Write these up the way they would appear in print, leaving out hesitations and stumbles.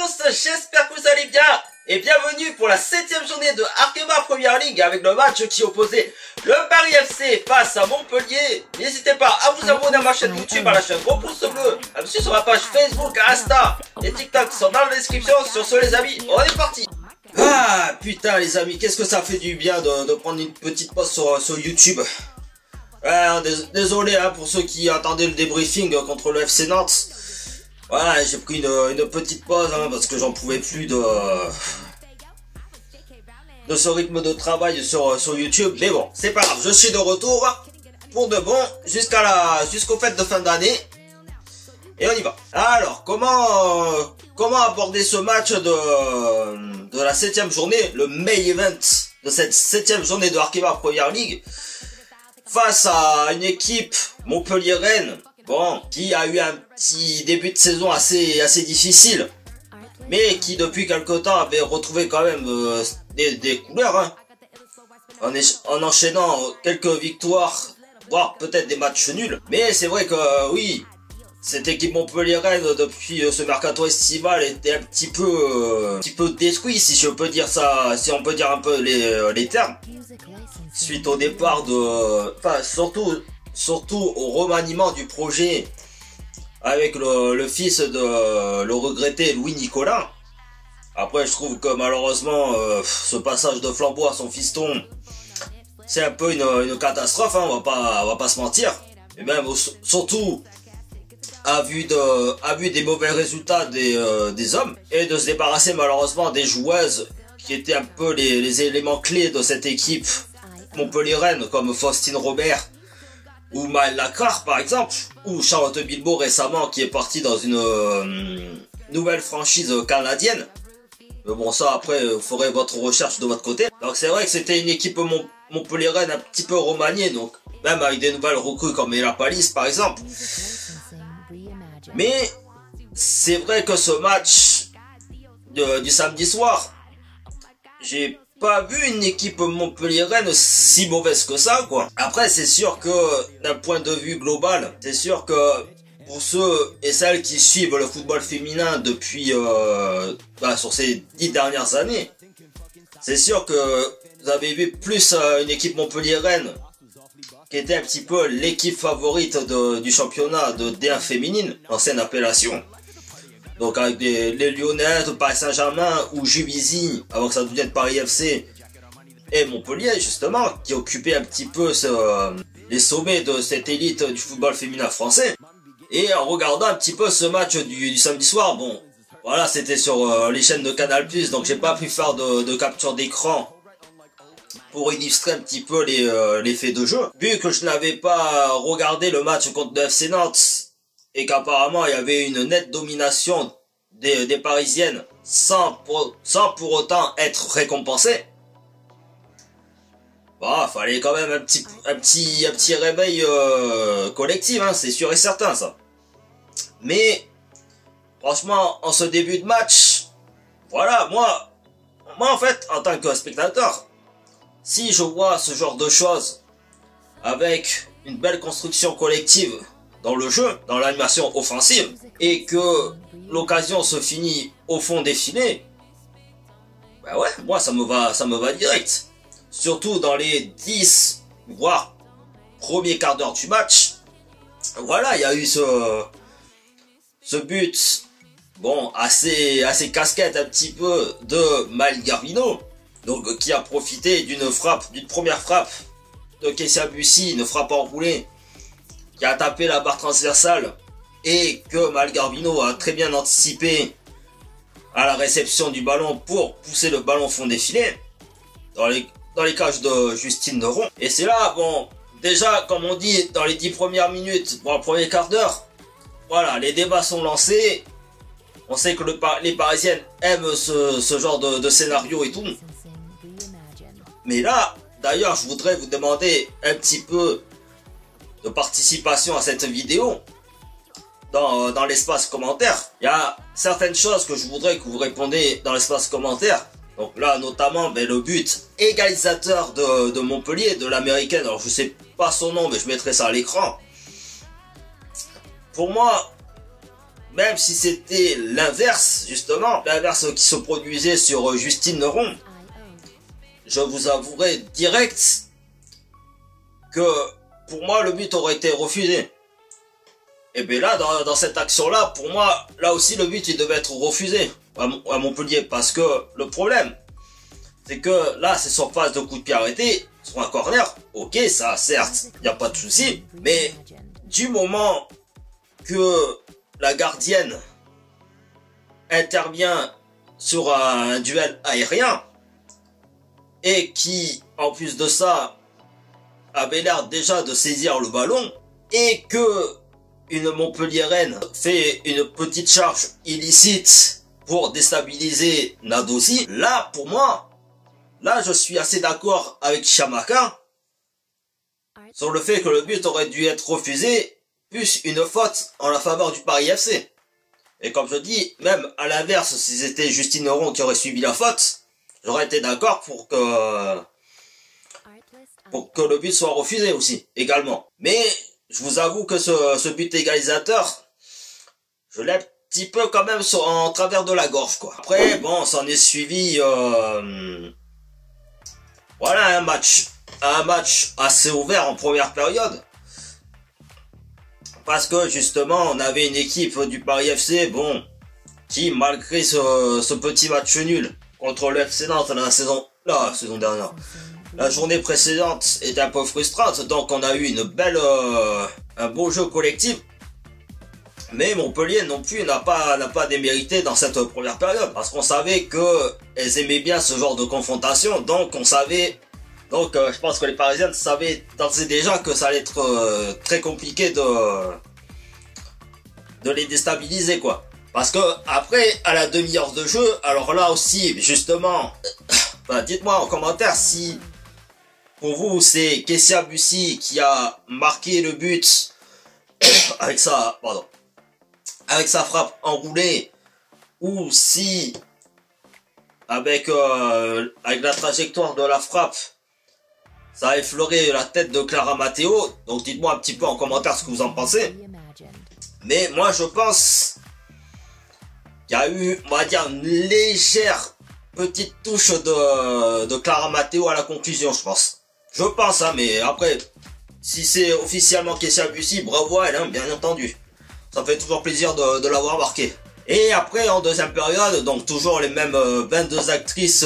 tous, j'espère que vous allez bien et bienvenue pour la 7ème journée de Arkema Premier League avec le match qui opposait le Paris FC face à Montpellier. N'hésitez pas à vous abonner à ma chaîne YouTube, à la chaîne gros pouce bleu, à me suivre sur ma page Facebook, Insta et TikTok sont dans la description. Sur ce les amis, on est parti. Ah putain les amis, qu'est-ce que ça fait du bien de prendre une petite pause sur YouTube. Désolé hein, pour ceux qui attendaient le débriefing contre le FC Nantes. Voilà, j'ai pris une petite pause hein, parce que j'en pouvais plus de ce rythme de travail sur YouTube. Mais bon, c'est pas grave, je suis de retour pour de bon jusqu'aux fêtes de fin d'année. Et on y va. Alors, comment aborder ce match de la 7ème journée, le main event de cette 7ème journée de Arkema Premier League, face à une équipe Montpellier-Rennes, bon, qui a eu un petit début de saison assez difficile, mais qui depuis quelque temps avait retrouvé quand même des couleurs, hein, en enchaînant quelques victoires, voire peut-être des matchs nuls. Mais c'est vrai que oui, cette équipe Montpellier-Rennes depuis ce mercato estival était un petit peu détruit, si je peux dire ça, si on peut dire un peu les termes, suite au départ enfin surtout au remaniement du projet avec le fils de le regretté Louis Nicolas. Après je trouve que malheureusement ce passage de flambeau à son fiston, c'est un peu une catastrophe, hein, on va pas se mentir. Et même surtout à vue des mauvais résultats des hommes, et de se débarrasser malheureusement des joueuses qui étaient un peu les éléments clés de cette équipe Montpellier-Rennes, comme Faustine Robert ou Maëlle Lacrar par exemple, ou Charlotte Bilbao récemment qui est partie dans une nouvelle franchise canadienne. Mais bon, ça après vous ferez votre recherche de votre côté. Donc c'est vrai que c'était une équipe Montpellier-Rennes un petit peu remaniée, donc même avec des nouvelles recrues comme Ella Palis par exemple. Mais c'est vrai que ce match du samedi soir, j'ai pas vu une équipe Montpellier-Rennes si mauvaise que ça, quoi. Après, c'est sûr que d'un point de vue global, c'est sûr que pour ceux et celles qui suivent le football féminin depuis sur ces 10 dernières années, c'est sûr que vous avez vu plus une équipe Montpellier-Rennes qui était un petit peu l'équipe favorite du championnat de D1 féminine, ancienne appellation. Donc avec les Lyonnais, Paris Saint-Germain ou Juvisy, avant que ça devienne Paris FC, et Montpellier justement, qui occupaient un petit peu les sommets de cette élite du football féminin français. Et en regardant un petit peu ce match du samedi soir, bon, voilà, c'était sur les chaînes de Canal+, donc j'ai pas pu faire de capture d'écran pour illustrer un petit peu les faits de jeu. Vu que je n'avais pas regardé le match contre le FC Nantes, et qu'apparemment il y avait une nette domination des Parisiennes sans pour autant être récompensé, bah fallait quand même un petit réveil collectif, hein, c'est sûr et certain ça. Mais franchement en ce début de match, voilà, moi en fait en tant que spectateur, si je vois ce genre de choses avec une belle construction collective dans le jeu, dans l'animation offensive, et que l'occasion se finit au fond des filets, bah ouais, moi ça me va direct. Surtout dans les 10 voire premiers quarts d'heure du match. Voilà, il y a eu ce but, bon, assez casquette un petit peu de Maëlle Garbino, donc qui a profité d'une première frappe de Kessia Bussy, une frappe enroulée, qui a tapé la barre transversale, et que Maëlle Garbino a très bien anticipé à la réception du ballon pour pousser le ballon au fond des filets, dans les cages de Justine Neron. Et c'est là, bon, déjà, comme on dit, dans les 10 premières minutes, pour le premier quart d'heure, voilà, les débats sont lancés. On sait que les Parisiennes aiment ce genre de scénario et tout. Mais là, d'ailleurs, je voudrais vous demander un petit peu de participation à cette vidéo dans l'espace commentaire. Il y a certaines choses que je voudrais que vous répondez dans l'espace commentaire. Donc là notamment le but égalisateur de Montpellier, de l'américaine, alors je sais pas son nom mais je mettrai ça à l'écran. Pour moi même si c'était l'inverse, justement, l'inverse qui se produisait sur Justine Neron, je vous avouerai direct que pour moi le but aurait été refusé. Et bien là, dans cette action-là, pour moi, là aussi le but il devait être refusé à Montpellier, parce que le problème, c'est que là c'est sur phase de coup de pied arrêté, sur un corner, ok, ça certes, il n'y a pas de souci, mais du moment que la gardienne intervient sur un duel aérien, et qui, en plus de ça, avait l'air déjà de saisir le ballon, et que une Montpelliéraine fait une petite charge illicite pour déstabiliser Nadossi, là, pour moi, là, je suis assez d'accord avec Chamaka sur le fait que le but aurait dû être refusé, plus une faute en la faveur du Paris FC. Et comme je dis, même à l'inverse, si c'était Justine Neron qui aurait subi la faute, j'aurais été d'accord pour que le but soit refusé aussi, également. Mais je vous avoue que ce but égalisateur, je l'ai un petit peu quand même en travers de la gorge, quoi. Après, bon, s'en est suivi, voilà, un match assez ouvert en première période. Parce que justement, on avait une équipe du Paris FC, bon, qui malgré ce petit match nul contre le FC Nantes la saison dernière, la journée précédente était un peu frustrante, donc on a eu un beau jeu collectif. Mais Montpellier non plus n'a pas démérité dans cette première période, parce qu'on savait qu'elles aimaient bien ce genre de confrontation, donc je pense que les Parisiennes savaient d'ores et déjà que ça allait être très compliqué de les déstabiliser, quoi. Parce que après, à la demi-heure de jeu, alors là aussi, justement, dites-moi en commentaire si pour vous c'est Kessia Bussi qui a marqué le but avec sa frappe enroulée, ou si avec la trajectoire de la frappe ça a effleuré la tête de Clara Matteo. Donc dites-moi un petit peu en commentaire ce que vous en pensez. Mais moi je pense qu'il y a eu, on va dire, une légère petite touche de Clara Matteo à la conclusion, je pense. Je pense, hein, mais après, si c'est officiellement Kessia Bussi, bravo à elle, hein, bien entendu. Ça fait toujours plaisir de l'avoir marqué. Et après, en deuxième période, donc toujours les mêmes 22 actrices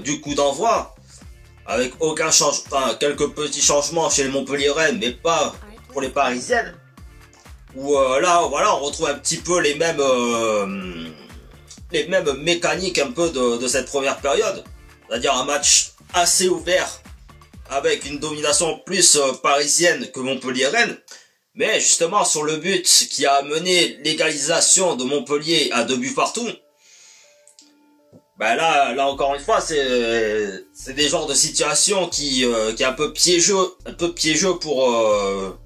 du coup d'envoi, avec aucun changement, enfin quelques petits changements chez les Montpelliéraines, mais pas pour les Parisiennes. Où là, voilà, on retrouve un petit peu les mêmes mécaniques un peu de cette première période. C'est-à-dire un match assez ouvert, avec une domination plus parisienne que montpelliéraine. Mais justement, sur le but qui a mené l'égalisation de Montpellier à 2 buts partout, ben là encore une fois, c'est des genres de situations qui est un peu piégeux pour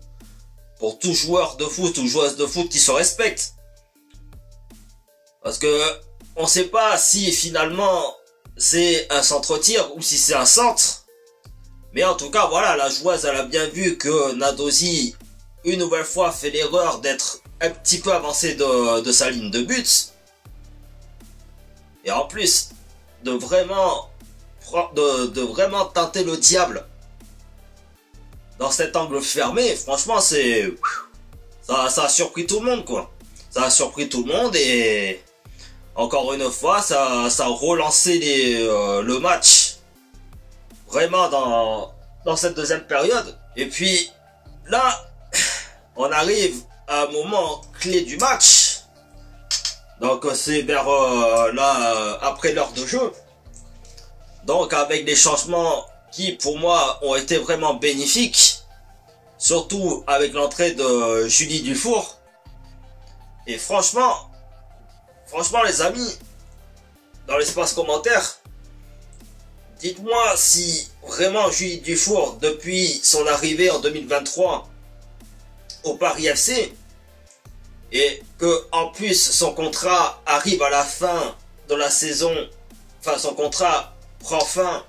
tout joueur de foot ou joueuse de foot qui se respecte. Parce que on sait pas si finalement c'est un centre-tir ou si c'est un centre. Mais en tout cas, voilà, la joueuse, elle a bien vu que Nadossi, une nouvelle fois, fait l'erreur d'être un petit peu avancé de sa ligne de but. Et en plus, de vraiment tenter le diable dans cet angle fermé, franchement, ça a surpris tout le monde, quoi. Ça a surpris tout le monde et encore une fois, ça a relancé le match vraiment dans cette deuxième période. Et puis là, on arrive à un moment clé du match. Donc c'est vers après l'heure de jeu. Donc avec des changements qui pour moi ont été vraiment bénéfiques, surtout avec l'entrée de Julie Dufour. Et franchement les amis, dans l'espace commentaire, dites-moi si vraiment Julie Dufour, depuis son arrivée en 2023 au Paris FC, et que en plus son contrat arrive à la fin de la saison, enfin son contrat prend fin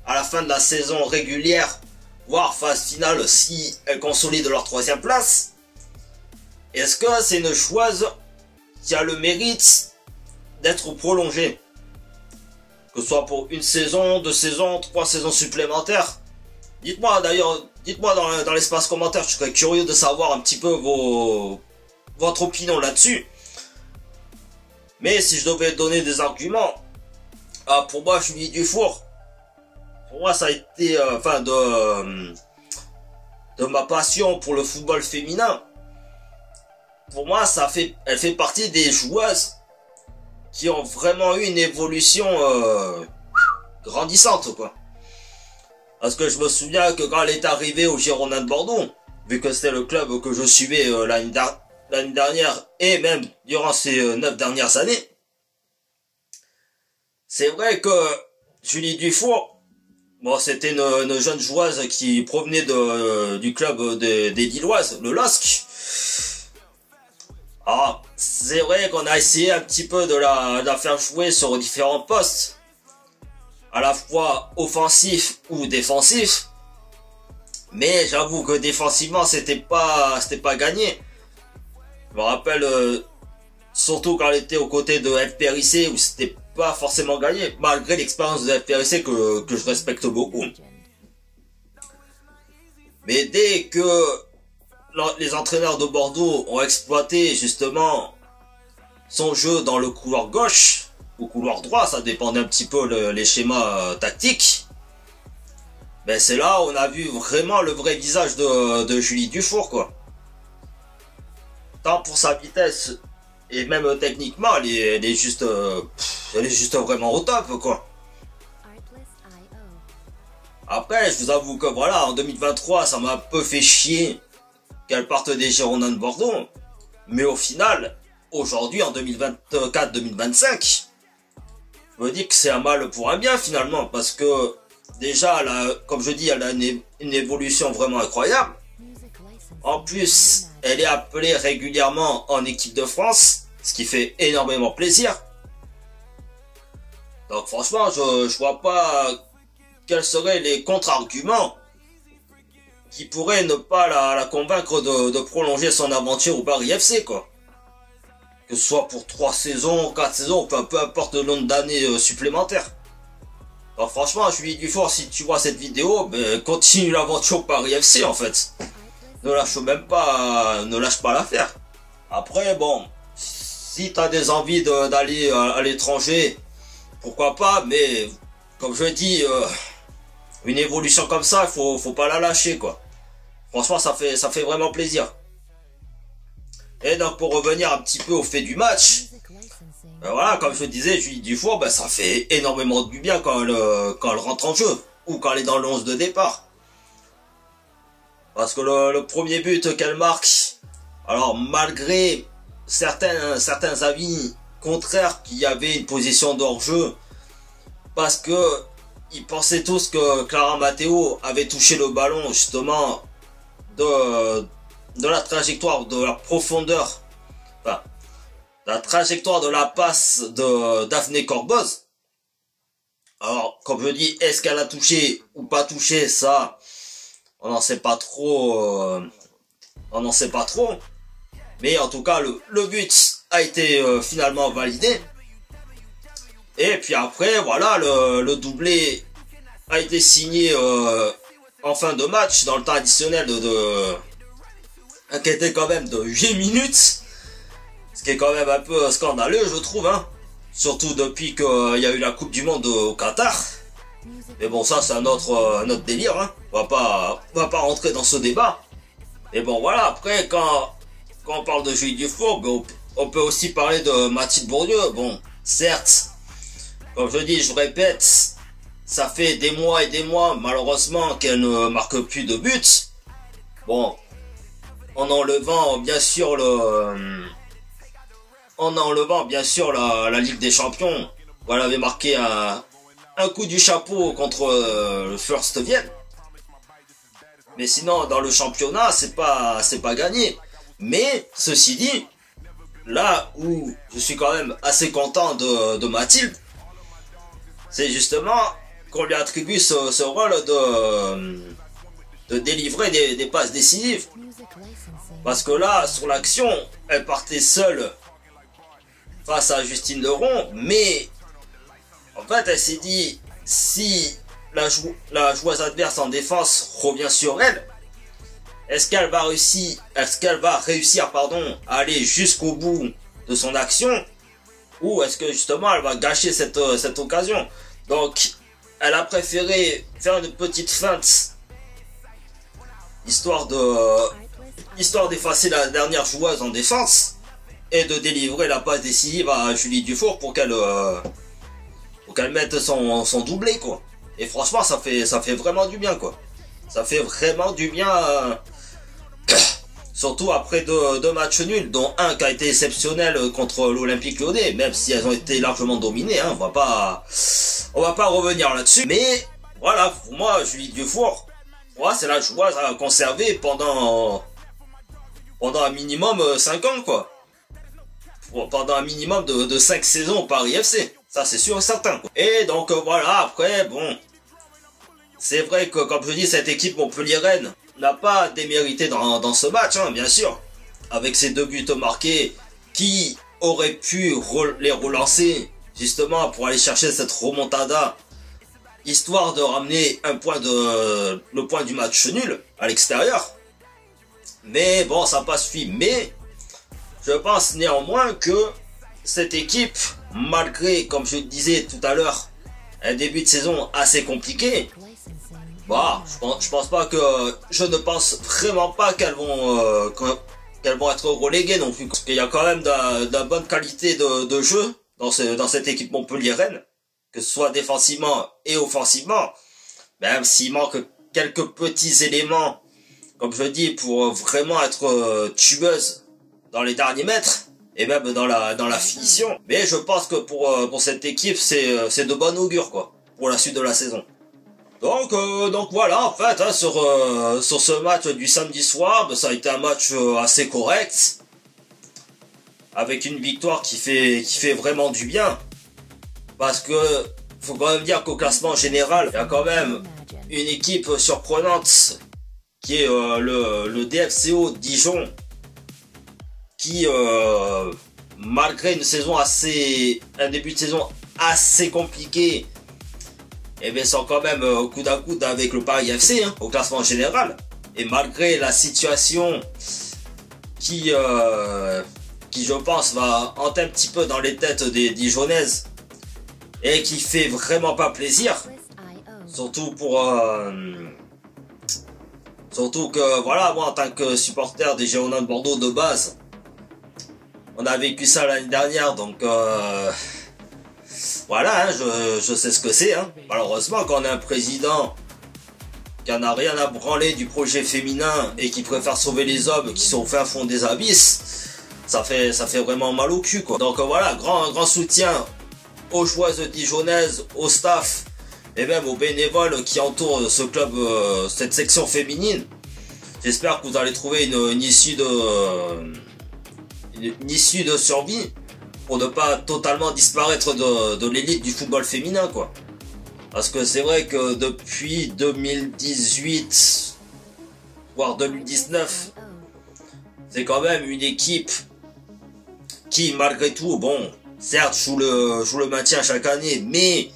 à la fin de la saison régulière, voire phase finale si elle consolide leur 3e place, est-ce que c'est une joueuse qui a le mérite d'être prolongé. Que ce soit pour une saison, 2 saisons, 3 saisons supplémentaires. Dites-moi d'ailleurs, dites-moi dans l'espace commentaire, je serais curieux de savoir un petit peu votre opinion là-dessus. Mais si je devais donner des arguments, pour moi, Julie Dufour, pour moi, ça a été, de ma passion pour le football féminin. Pour moi, elle fait partie des joueuses qui ont vraiment eu une évolution grandissante, quoi. Parce que je me souviens que quand elle est arrivée au Girondins de Bordeaux, vu que c'était le club que je suivais l'année dernière et même durant ces 9 dernières années, c'est vrai que Julie Dufour, bon, c'était une jeune joueuse qui provenait du club des Lilloises, le LOSC. Alors, c'est vrai qu'on a essayé un petit peu de la faire jouer sur différents postes, à la fois offensif ou défensif. Mais j'avoue que défensivement, c'était pas gagné. Je me rappelle, surtout quand elle était aux côtés de FPRIC, où c'était pas forcément gagné, malgré l'expérience de FPRIC que je respecte beaucoup. Mais dès que les entraîneurs de Bordeaux ont exploité justement son jeu dans le couloir gauche, ou couloir droit, ça dépendait un petit peu les schémas tactiques, ben c'est là où on a vu vraiment le vrai visage de Julie Dufour, quoi. Tant pour sa vitesse, et même techniquement, elle est juste vraiment au top, quoi. Après, je vous avoue que voilà, en 2023, ça m'a un peu fait chier qu'elle parte des Girondins de Bordeaux. Mais au final, aujourd'hui, en 2024-2025, je me dis que c'est un mal pour un bien, finalement. Parce que, déjà, comme je dis, elle a une évolution vraiment incroyable. En plus, elle est appelée régulièrement en équipe de France, ce qui fait énormément plaisir. Donc franchement, je vois pas quels seraient les contre-arguments qui pourraient ne pas la convaincre de prolonger son aventure au Paris FC, quoi. Que ce soit pour 3 saisons, 4 saisons, peu importe le nombre d'années supplémentaires. Donc franchement, Julie Dufour, si tu vois cette vidéo, ben, continue l'aventure au Paris FC, en fait. Ne lâche pas l'affaire. Après, bon, si t'as des envies d'aller à l'étranger, pourquoi pas, mais comme je dis, une évolution comme ça, faut pas la lâcher, quoi. Franchement, ça fait vraiment plaisir. Et donc, pour revenir un petit peu au fait du match, ben voilà, comme je disais, Julie Dufour, ben ça fait énormément du bien quand elle rentre en jeu, ou quand elle est dans le 11 de départ. Parce que le premier but qu'elle marque, alors malgré certains avis contraires qu'il y avait une position d'hors-jeu, parce que ils pensaient tous que Clara Matteo avait touché le ballon justement de la trajectoire, de la profondeur, enfin, la trajectoire de la passe de Daphné Corboz. Alors, comme je dis, est-ce qu'elle a touché ou pas touché, ça, on n'en sait pas trop, mais en tout cas, le but a été finalement validé. Et puis après, voilà, le doublé a été signé en fin de match, dans le temps additionnel qui était quand même de 8 minutes. Ce qui est quand même un peu scandaleux, je trouve, hein. Surtout depuis qu'il y a eu la Coupe du Monde au Qatar. Mais bon, ça c'est un autre délire, hein. On va pas rentrer dans ce débat. Et bon, voilà, après, quand on parle de Julie Dufour, on peut aussi parler de Mathilde Bourdieu. Bon, certes, comme je dis, je répète, ça fait des mois et des mois, malheureusement, qu'elle ne marque plus de buts. Bon, en enlevant bien sûr la Ligue des Champions, où elle avait marqué un coup du chapeau contre le First Vienne. Mais sinon, dans le championnat, c'est pas gagné. Mais, ceci dit, là où je suis quand même assez content de Mathilde, c'est justement qu'on lui attribue ce rôle de délivrer des passes décisives. Parce que là, sur l'action, elle partait seule face à Justine Leron, mais en fait elle s'est dit, si la joueuse adverse en défense revient sur elle, est-ce qu'elle va réussir pardon, à aller jusqu'au bout de son action, ou est-ce que justement elle va gâcher cette occasion. Donc elle a préféré faire une petite feinte histoire d'effacer la dernière joueuse en défense et de délivrer la passe décisive à Julie Dufour pour qu'elle mette son doublé, quoi. Et franchement ça fait vraiment du bien, quoi. Ça fait vraiment du bien, surtout après deux matchs nuls, dont un qui a été exceptionnel contre l'Olympique Lyonnais, même si elles ont été largement dominées, hein, on va pas revenir là-dessus. Mais voilà, pour moi, Julie Dufour, c'est la joueuse à conserver pendant un minimum 5 ans, quoi. Pendant un minimum de 5 saisons au Paris FC. Ça, c'est sûr et certain, quoi. Et donc, voilà, après, bon. C'est vrai que, comme je dis, cette équipe montpelliéraine n'a pas démérité dans ce match, hein, bien sûr. Avec ses 2 buts marqués, qui auraient pu les relancer, justement, pour aller chercher cette remontada, histoire de ramener le point du match nul à l'extérieur. Mais bon, ça n'a pas suffi. Mais je pense néanmoins que cette équipe, malgré, comme je le disais tout à l'heure, un début de saison assez compliqué, je ne pense vraiment pas qu'elles vont être reléguées non plus. Parce qu'il y a quand même de la bonne qualité de jeu dans cette équipe montpelliéraine, que ce soit défensivement et offensivement, même s'il manque quelques petits éléments, comme je dis, pour vraiment être tueuse dans les derniers mètres, et même dans la finition. Mais je pense que pour cette équipe, c'est de bon augure, quoi, pour la suite de la saison. Donc voilà, en fait, hein, sur ce match du samedi soir, ça a été un match assez correct, avec une victoire qui fait vraiment du bien. Parce que faut quand même dire qu'au classement général, il y a quand même une équipe surprenante qui est le DFCO Dijon, qui malgré un début de saison assez compliqué, et bien sont quand même coude à coude avec le Paris FC, hein, au classement général. Et malgré la situation qui je pense va entrer un petit peu dans les têtes des Dijonnaises, et qui fait vraiment pas plaisir, surtout que voilà, moi en tant que supporter des Girondins de Bordeaux de base, on a vécu ça l'année dernière, donc voilà, hein, je sais ce que c'est, hein. Malheureusement, quand on a un président qui en a rien à branler du projet féminin et qui préfère sauver les hommes qui sont au fin fond des abysses, ça fait vraiment mal au cul, quoi. Donc voilà, grand soutien aux joueuses dijonnaises, au staff et même aux bénévoles qui entourent ce club, cette section féminine. J'espère que vous allez trouver une issue de survie pour ne pas totalement disparaître de l'élite du football féminin, quoi. Parce que c'est vrai que depuis 2018 voire 2019, c'est quand même une équipe qui, malgré tout, bon, certes joue le maintien chaque année, mais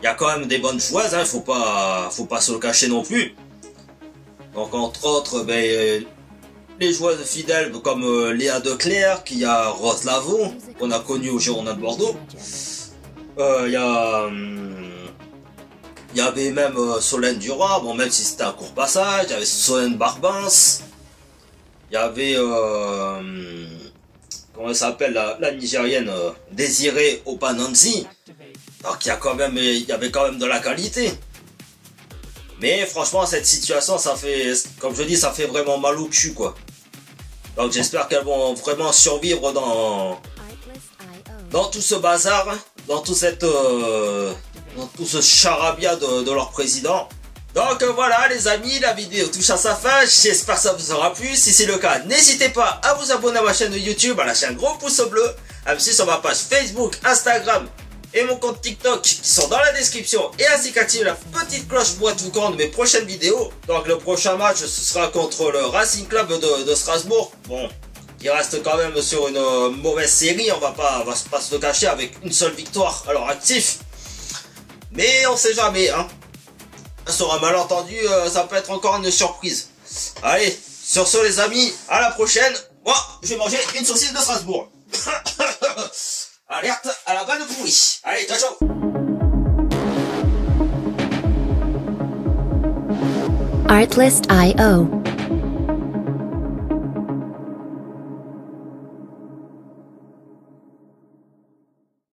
il y a quand même des bonnes joueuses, hein, faut pas se le cacher non plus. Donc entre autres, les joueuses fidèles comme Léa Declercq, qui a Rose Lavaux, qu'on a connu au Girondins de Bordeaux. Il y avait même Solène Duroy, bon, même si c'était un court passage. Il y avait Solène Barbens. Il y avait comment elle s'appelle, la Nigérienne Désirée Opananzi. Donc il y avait quand même de la qualité. Mais franchement, cette situation, ça fait, comme je dis, ça fait vraiment mal au cul, quoi. Donc j'espère qu'elles vont vraiment survivre dans tout ce bazar, dans tout ce charabia de leur président. Donc voilà les amis, la vidéo touche à sa fin, j'espère que ça vous aura plu. Si c'est le cas, n'hésitez pas à vous abonner à ma chaîne de YouTube, à lâcher un gros pouce bleu, à me suivre sur ma page Facebook, Instagram et mon compte TikTok qui sont dans la description, et ainsi qu'activer la petite cloche pour être au courant de mes prochaines vidéos. Donc le prochain match, ce sera contre le Racing Club de Strasbourg. Bon, qui reste quand même sur une mauvaise série, on va pas se le cacher, avec une seule victoire à leur actif. Mais on sait jamais, hein. Sur un malentendu, ça peut être encore une surprise. Allez, sur ce les amis, à la prochaine. Moi, je vais manger une saucisse de Strasbourg. Alerte à la vanne pourrie. Allez, ciao ciao. Artlist.io